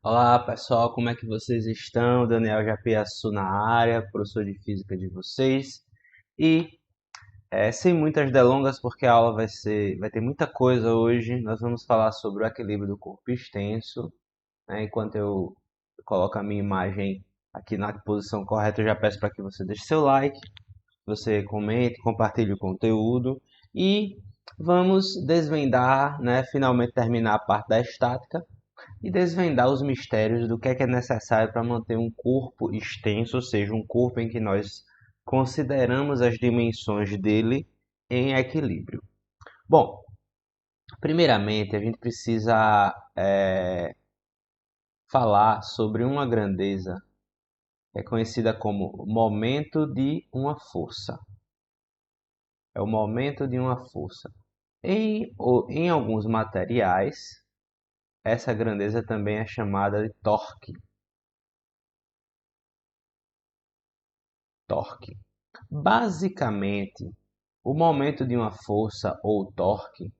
Olá pessoal, como é que vocês estão? Daniel Japiaçu na área, professor de física de vocês. E sem muitas delongas, porque a aula vai ter muita coisa hoje. Nós vamos falar sobre o equilíbrio do corpo extenso, né? Enquanto eu coloco a minha imagem aqui na posição correta, eu já peço para que você deixe seu like, você comente, compartilhe o conteúdo e vamos desvendar, né? Finalmente terminar a parte da estática e desvendar os mistérios do que é necessário para manter um corpo extenso, ou seja, um corpo em que nós consideramos as dimensões dele em equilíbrio. Bom, primeiramente a gente precisa falar sobre uma grandeza que é conhecida como momento de uma força. É o momento de uma força. Em alguns materiais, essa grandeza também é chamada de torque. Torque. Basicamente, o momento de uma força ou torque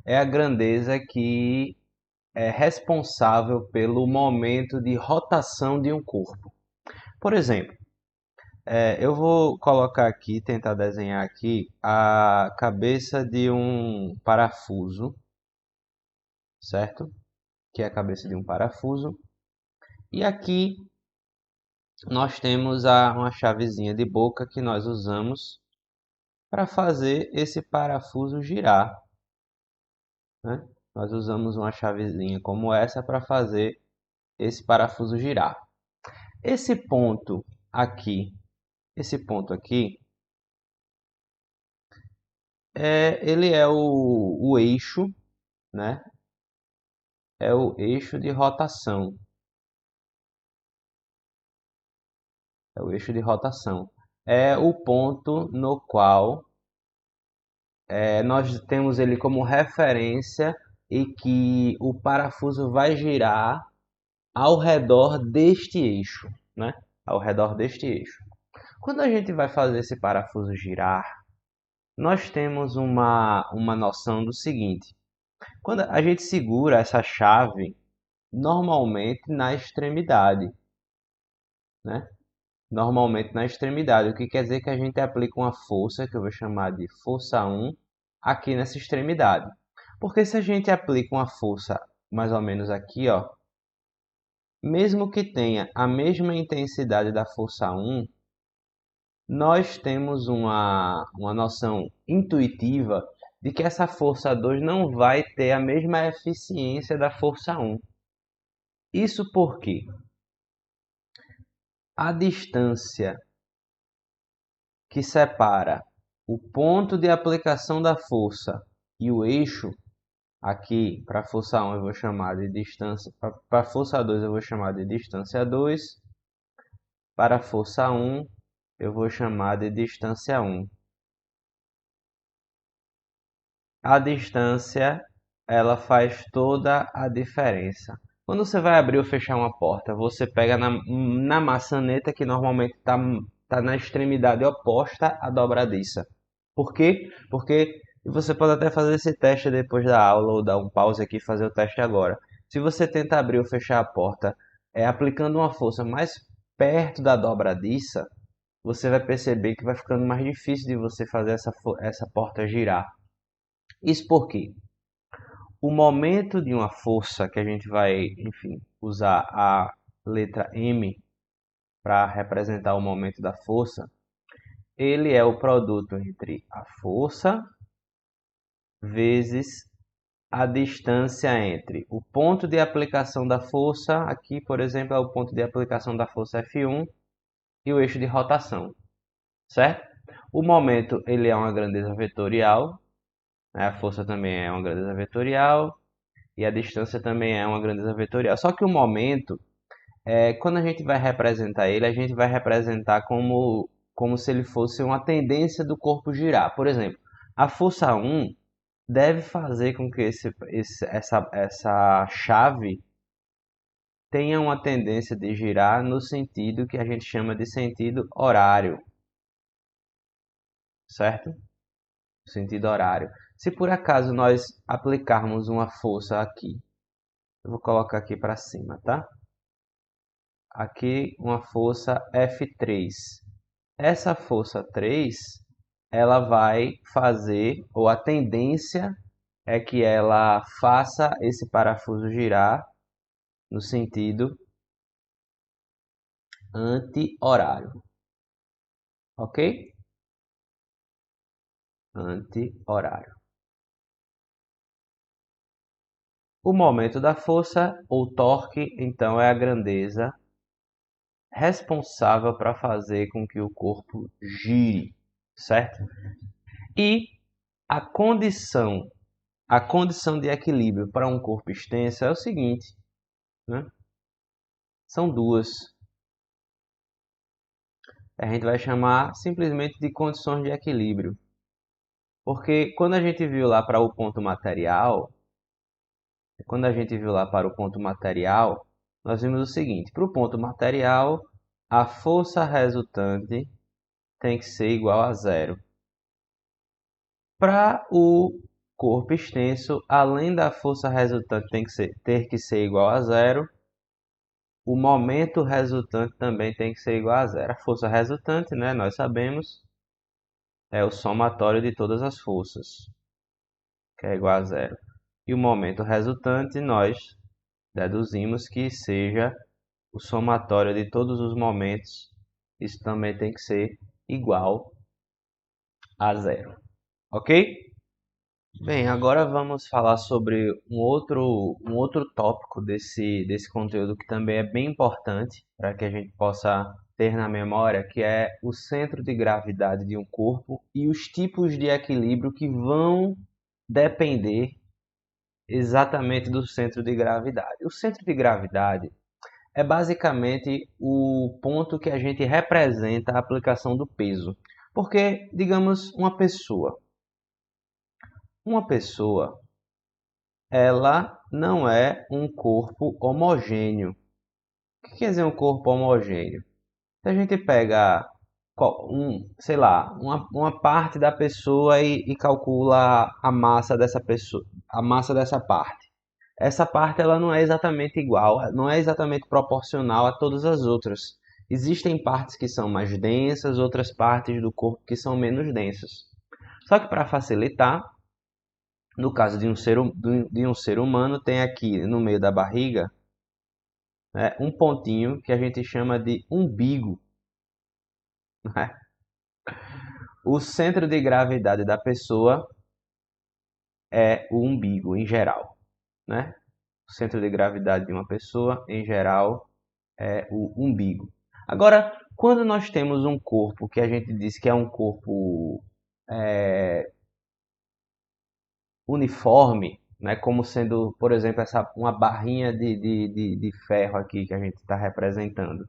é a grandeza que é responsável pelo momento de rotação de um corpo. Por exemplo, eu vou colocar aqui, tentar desenhar aqui a cabeça de um parafuso, certo? Que é a cabeça de um parafuso. E aqui nós temos uma chavezinha de boca que nós usamos para fazer esse parafuso girar, né? Nós usamos uma chavezinha como essa para fazer esse parafuso girar. Esse ponto aqui, esse ponto aqui, ele é o eixo, né? É o eixo de rotação. É o eixo de rotação. É o ponto no qual nós temos ele como referência e que o parafuso vai girar ao redor deste eixo, né? Ao redor deste eixo. Quando a gente vai fazer esse parafuso girar, nós temos uma noção do seguinte: quando a gente segura essa chave, normalmente na extremidade, né? Normalmente na extremidade, o que quer dizer que a gente aplica uma força, que eu vou chamar de força 1, aqui nessa extremidade. Porque se a gente aplica uma força mais ou menos aqui, ó, mesmo que tenha a mesma intensidade da força 1, nós temos uma noção intuitiva de que essa força 2 não vai ter a mesma eficiência da força 1. Isso porque a distância que separa o ponto de aplicação da força e o eixo, aqui para a força 1 eu vou chamar de distância, para a força 2 eu vou chamar de distância 2, para a força 1 eu vou chamar de distância 1. A distância, ela faz toda a diferença. Quando você vai abrir ou fechar uma porta, você pega na maçaneta que normalmente tá na extremidade oposta à dobradiça. Por quê? Porque você pode até fazer esse teste depois da aula ou dar um pause aqui e fazer o teste agora. Se você tenta abrir ou fechar a porta aplicando uma força mais perto da dobradiça, você vai perceber que vai ficando mais difícil de você fazer essa porta girar. Isso porque o momento de uma força que a gente vai, enfim, usar a letra M para representar o momento da força, ele é o produto entre a força vezes a distância entre o ponto de aplicação da força, aqui, por exemplo, é o ponto de aplicação da força F1 e o eixo de rotação, certo? O momento ele é uma grandeza vetorial, né? A força também é uma grandeza vetorial e a distância também é uma grandeza vetorial. Só que o momento, quando a gente vai representar ele, a gente vai representar como se ele fosse uma tendência do corpo girar. Por exemplo, a força 1 deve fazer com que essa chave tenha uma tendência de girar no sentido que a gente chama de sentido horário, certo? Sentido horário. Se por acaso nós aplicarmos uma força aqui, eu vou colocar aqui para cima, tá? aqui uma força F3. Essa força 3, ela vai fazer, ou a tendência é que ela faça esse parafuso girar no sentido anti-horário, ok? Anti-horário. O momento da força, ou torque, então, é a grandeza responsável para fazer com que o corpo gire, certo? E a condição, a condição de equilíbrio para um corpo extenso é o seguinte, né? São duas. A gente vai chamar simplesmente de condições de equilíbrio. Porque quando a gente viu lá para o ponto material, nós vimos o seguinte: para o ponto material, a força resultante tem que ser igual a zero. Para o corpo extenso, além da força resultante ter que ser igual a zero, o momento resultante também tem que ser igual a zero. A força resultante, né, nós sabemos, é o somatório de todas as forças, que é igual a zero. E o momento resultante, nós deduzimos que seja o somatório de todos os momentos. Isso também tem que ser igual a zero. Ok? Bem, agora vamos falar sobre um outro tópico desse conteúdo que também é bem importante para que a gente possa ter na memória, que é o centro de gravidade de um corpo e os tipos de equilíbrio que vão depender exatamente do centro de gravidade. O centro de gravidade é basicamente o ponto que a gente representa a aplicação do peso. Porque, digamos, uma pessoa, ela não é um corpo homogêneo. O que quer dizer um corpo homogêneo? Se a gente pega sei lá, uma parte da pessoa e calcula a massa dessa pessoa, a massa dessa parte. Essa parte ela não é exatamente igual, não é exatamente proporcional a todas as outras. Existem partes que são mais densas, outras partes do corpo que são menos densas. Só que para facilitar, no caso de um ser humano, tem aqui no meio da barriga, né, um pontinho que a gente chama de umbigo. Né? O centro de gravidade da pessoa é o umbigo, em geral. Né? O centro de gravidade de uma pessoa, em geral, é o umbigo. Agora, quando nós temos um corpo que a gente diz que é um corpo uniforme, né, como sendo, por exemplo, uma barrinha de ferro aqui que a gente está representando.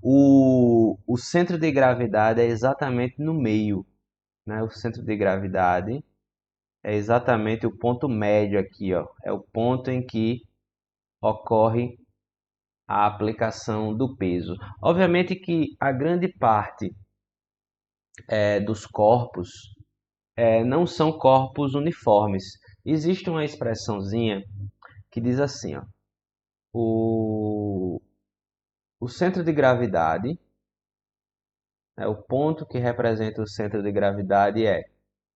O centro de gravidade é exatamente no meio. Né? O centro de gravidade é exatamente o ponto médio aqui. Ó. É o ponto em que ocorre a aplicação do peso. Obviamente que a grande parte dos corpos não são corpos uniformes. Existe uma expressãozinha que diz assim, ó, o centro de gravidade, o ponto que representa o centro de gravidade é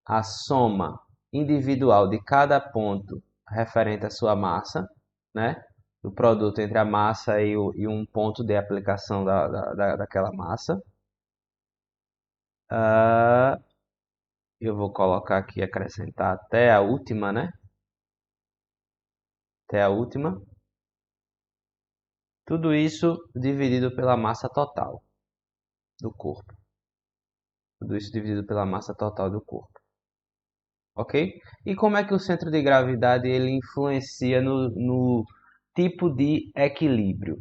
a soma individual de cada ponto referente à sua massa, né? O produto entre a massa e um ponto de aplicação daquela massa. Eu vou colocar aqui, acrescentar até a última, né? Até a última. Tudo isso dividido pela massa total do corpo. Tudo isso dividido pela massa total do corpo. Ok? E como é que o centro de gravidade ele influencia no tipo de equilíbrio?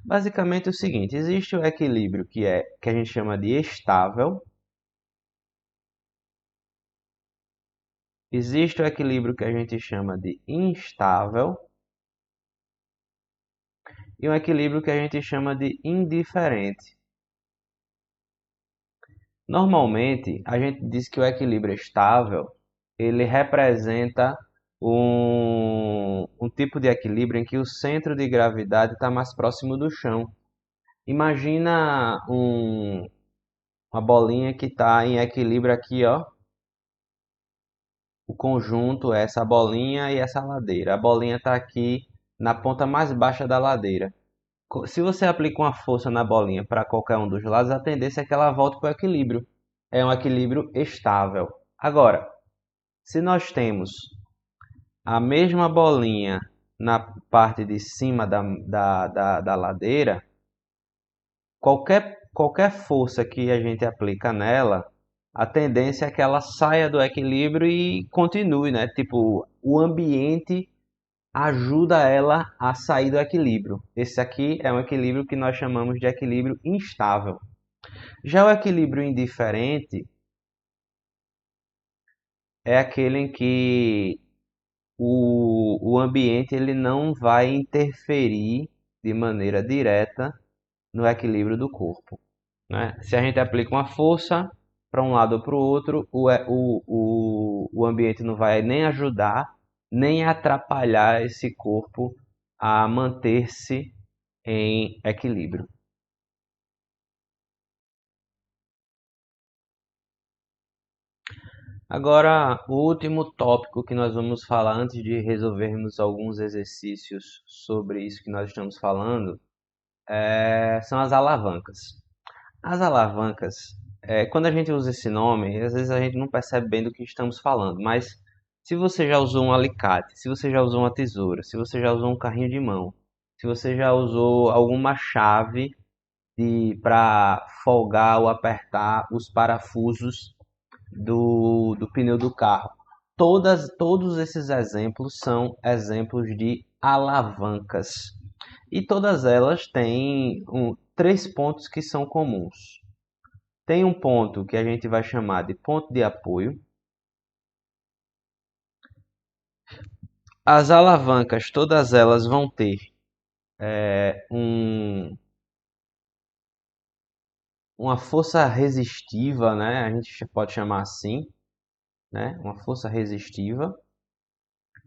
Basicamente é o seguinte, existe o equilíbrio que a gente chama de estável, existe o equilíbrio que a gente chama de instável e um equilíbrio que a gente chama de indiferente. Normalmente, a gente diz que o equilíbrio estável, ele representa um tipo de equilíbrio em que o centro de gravidade está mais próximo do chão. Imagina uma bolinha que está em equilíbrio aqui, ó. O conjunto é essa bolinha e essa ladeira. A bolinha está aqui na ponta mais baixa da ladeira. Se você aplica uma força na bolinha para qualquer um dos lados, a tendência é que ela volte para o equilíbrio. É um equilíbrio estável. Agora, se nós temos a mesma bolinha na parte de cima da ladeira, qualquer força que a gente aplica nela, a tendência é que ela saia do equilíbrio e continue, né? Tipo, o ambiente ajuda ela a sair do equilíbrio. Esse aqui é um equilíbrio que nós chamamos de equilíbrio instável. Já o equilíbrio indiferente é aquele em que o ambiente ele não vai interferir de maneira direta no equilíbrio do corpo, né? Se a gente aplica uma força para um lado ou para o outro, o ambiente não vai nem ajudar, nem atrapalhar esse corpo a manter-se em equilíbrio. Agora, o último tópico que nós vamos falar antes de resolvermos alguns exercícios sobre isso que nós estamos falando são as alavancas. As alavancas, quando a gente usa esse nome, às vezes a gente não percebe bem do que estamos falando, mas se você já usou um alicate, se você já usou uma tesoura, se você já usou um carrinho de mão, se você já usou alguma chave para folgar ou apertar os parafusos do pneu do carro. Todos esses exemplos são exemplos de alavancas. E todas elas têm três pontos que são comuns. Tem um ponto que a gente vai chamar de ponto de apoio. As alavancas, todas elas vão ter uma força resistiva, né? A gente pode chamar assim, né? Uma força resistiva.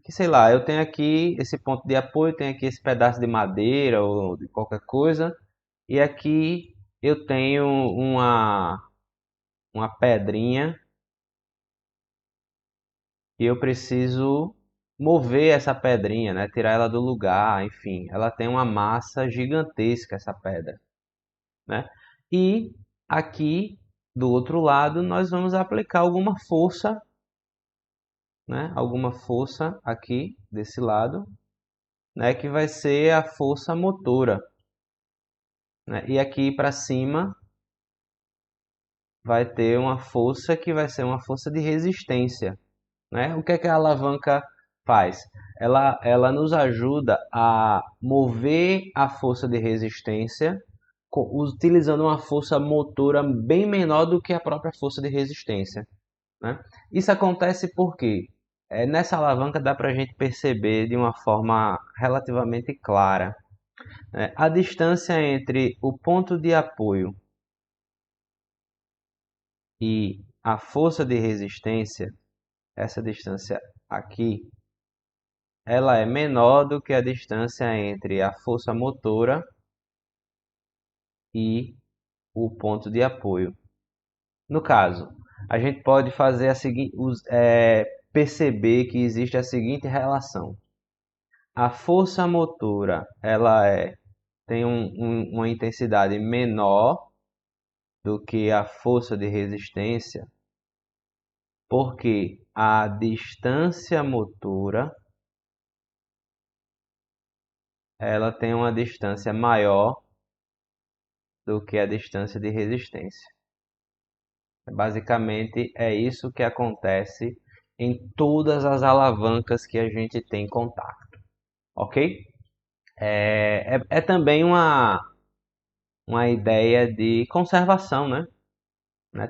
Que sei lá, eu tenho aqui esse ponto de apoio, tenho aqui esse pedaço de madeira ou de qualquer coisa, e aqui eu tenho uma pedrinha e eu preciso mover essa pedrinha, né? Tirar ela do lugar, enfim, ela tem uma massa gigantesca essa pedra, né? E aqui do outro lado nós vamos aplicar alguma força, né? Alguma força aqui desse lado, né? Que vai ser a força motora, né? E aqui para cima vai ter uma força que vai ser uma força de resistência, né? O que é que a alavanca faz? Ela nos ajuda a mover a força de resistência utilizando uma força motora bem menor do que a própria força de resistência, né? Isso acontece porque nessa alavanca dá para a gente perceber de uma forma relativamente clara, né? A distância entre o ponto de apoio e a força de resistência, essa distância aqui, ela é menor do que a distância entre a força motora e o ponto de apoio. No caso, a gente pode fazer a seguinte, perceber que existe a seguinte relação: a força motora tem uma intensidade menor do que a força de resistência, porque a distância motora ela tem uma distância maior do que a distância de resistência. Basicamente é isso que acontece em todas as alavancas que a gente tem contato, ok? É também uma ideia de conservação, né?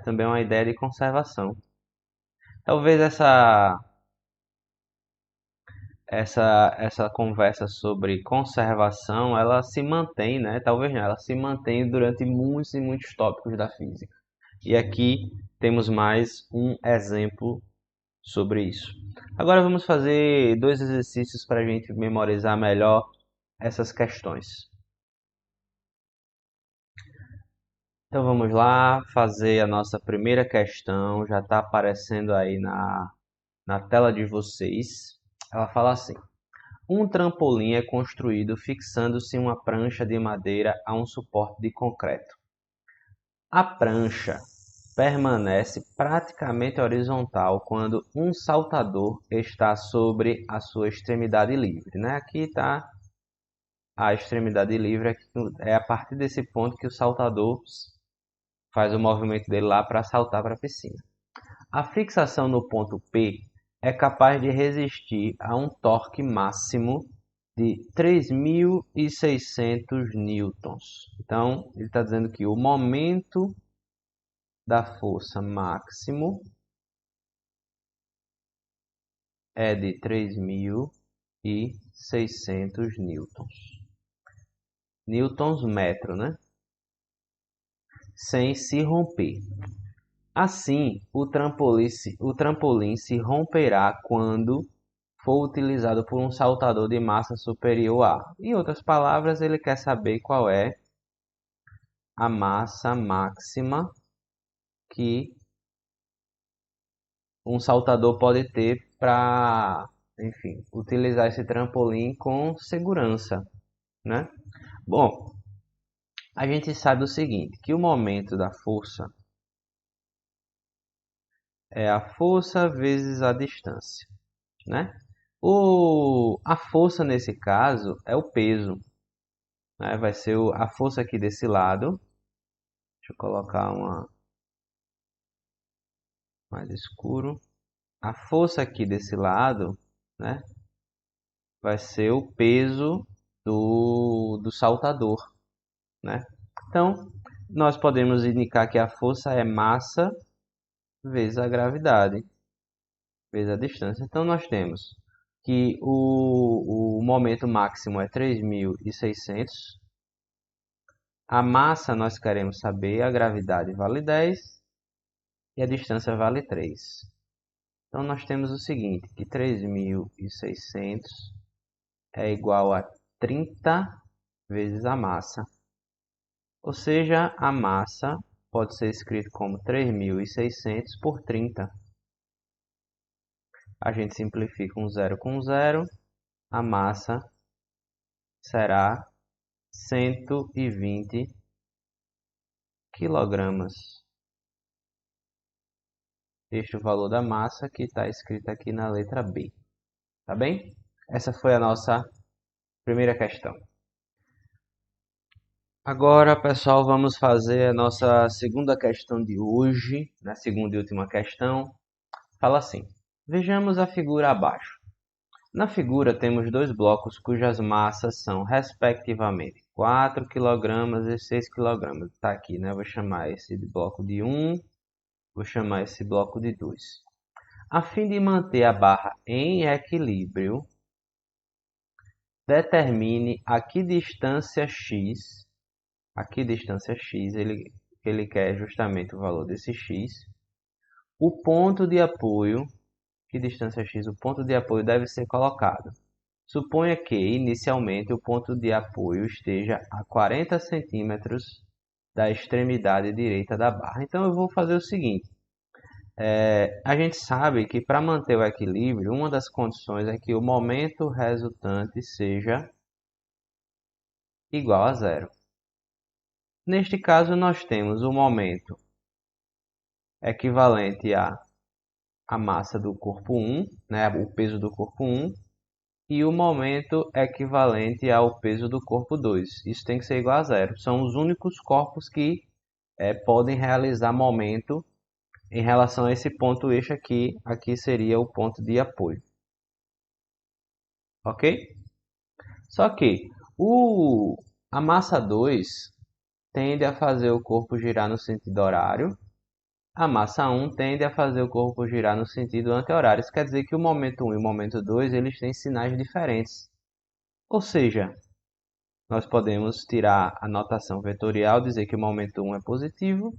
Também uma ideia de conservação. Talvez essa conversa sobre conservação ela se mantém, né? Talvez não, ela se mantém durante muitos e muitos tópicos da física. E aqui temos mais um exemplo sobre isso. Agora vamos fazer dois exercícios para a gente memorizar melhor essas questões. Então vamos lá fazer a nossa primeira questão. Já está aparecendo aí na tela de vocês. Ela fala assim: um trampolim é construído fixando-se uma prancha de madeira a um suporte de concreto. A prancha permanece praticamente horizontal quando um saltador está sobre a sua extremidade livre, né? Aqui está a extremidade livre, é a partir desse ponto que o saltador faz o movimento dele lá para saltar para a piscina. A fixação no ponto P é capaz de resistir a um torque máximo de 3.600 newtons. Então, ele está dizendo que o momento da força máximo é de 3.600 newtons. Newtons metro, né? Sem se romper. Assim, o trampolim se romperá quando for utilizado por um saltador de massa superior a. Em outras palavras, ele quer saber qual é a massa máxima que um saltador pode ter para, enfim, utilizar esse trampolim com segurança, né? Bom, a gente sabe o seguinte, que o momento da força é a força vezes a distância, né? A força nesse caso é o peso, né? Vai ser a força aqui desse lado. Deixa eu colocar uma mais escuro. A força aqui desse lado, né? Vai ser o peso do saltador, né? Então, nós podemos indicar que a força é massa vezes a gravidade, vezes a distância. Então, nós temos que o momento máximo é 3.600. A massa nós queremos saber, a gravidade vale 10 e a distância vale 3. Então, nós temos o seguinte, que 3.600 é igual a 30 vezes a massa. Ou seja, a massa pode ser escrito como 3.600 por 30. A gente simplifica um zero com zero. A massa será 120 quilogramas. Este é o valor da massa que está escrito aqui na letra B. Tá bem? Essa foi a nossa primeira questão. Agora, pessoal, vamos fazer a nossa segunda questão de hoje. Na segunda e última questão, fala assim: vejamos a figura abaixo. Na figura temos dois blocos cujas massas são, respectivamente, 4 kg e 6 kg. Está aqui, né? Vou chamar esse de bloco de 1, vou chamar esse bloco de 2. A fim de manter a barra em equilíbrio, determine a que distância x, ele quer justamente o valor desse x, o ponto de apoio, que distância x, o ponto de apoio deve ser colocado. Suponha que, inicialmente, o ponto de apoio esteja a 40 centímetros da extremidade direita da barra. Então, eu vou fazer o seguinte. A gente sabe que para manter o equilíbrio, uma das condições é que o momento resultante seja igual a zero. Neste caso, nós temos o momento equivalente à massa do corpo 1, né, o peso do corpo 1, e o momento equivalente ao peso do corpo 2. Isso tem que ser igual a zero. São os únicos corpos que podem realizar momento em relação a esse ponto eixo aqui. Aqui seria o ponto de apoio. Ok? Só que a massa 2 tende a fazer o corpo girar no sentido horário. A massa 1 tende a fazer o corpo girar no sentido anti-horário. Isso quer dizer que o momento 1 e o momento 2 eles têm sinais diferentes. Ou seja, nós podemos tirar a notação vetorial, dizer que o momento 1 é positivo,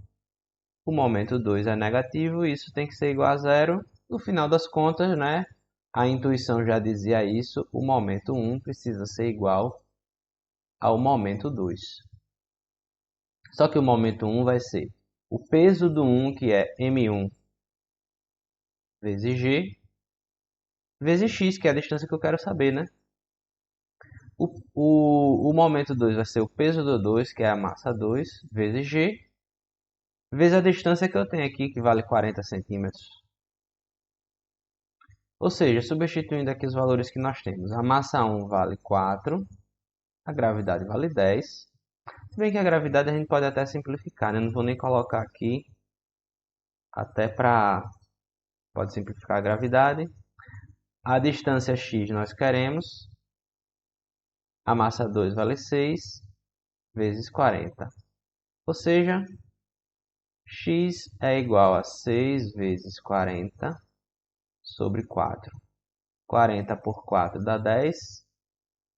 o momento 2 é negativo, e isso tem que ser igual a zero. No final das contas, né, a intuição já dizia isso, o momento 1 precisa ser igual ao momento 2. Só que o momento 1 vai ser o peso do 1, que é m1 vezes g, vezes x, que é a distância que eu quero saber, né? O momento 2 vai ser o peso do 2, que é a massa 2, vezes g, vezes a distância que eu tenho aqui, que vale 40 centímetros. Ou seja, substituindo aqui os valores que nós temos. A massa 1 vale 4, a gravidade vale 10. Se bem que a gravidade a gente pode até simplificar, né? Não vou nem colocar aqui, até para... Pode simplificar a gravidade. A distância x nós queremos. A massa 2 vale 6 vezes 40. Ou seja, x é igual a 6 vezes 40 sobre 4. 40 por 4 dá 10.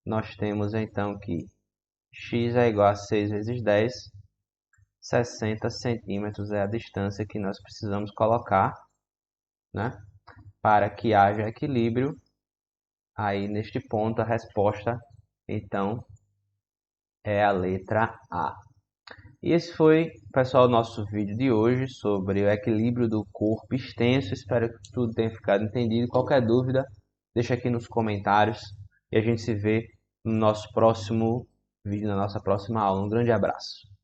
Nós temos então que x é igual a 6 vezes 10. 60 centímetros é a distância que nós precisamos colocar, né, para que haja equilíbrio. Aí neste ponto a resposta então é a letra A. E esse foi, pessoal, o nosso vídeo de hoje sobre o equilíbrio do corpo extenso. Espero que tudo tenha ficado entendido. Qualquer dúvida, deixa aqui nos comentários e a gente se vê no nosso próximo vídeo, na nossa próxima aula. Um grande abraço.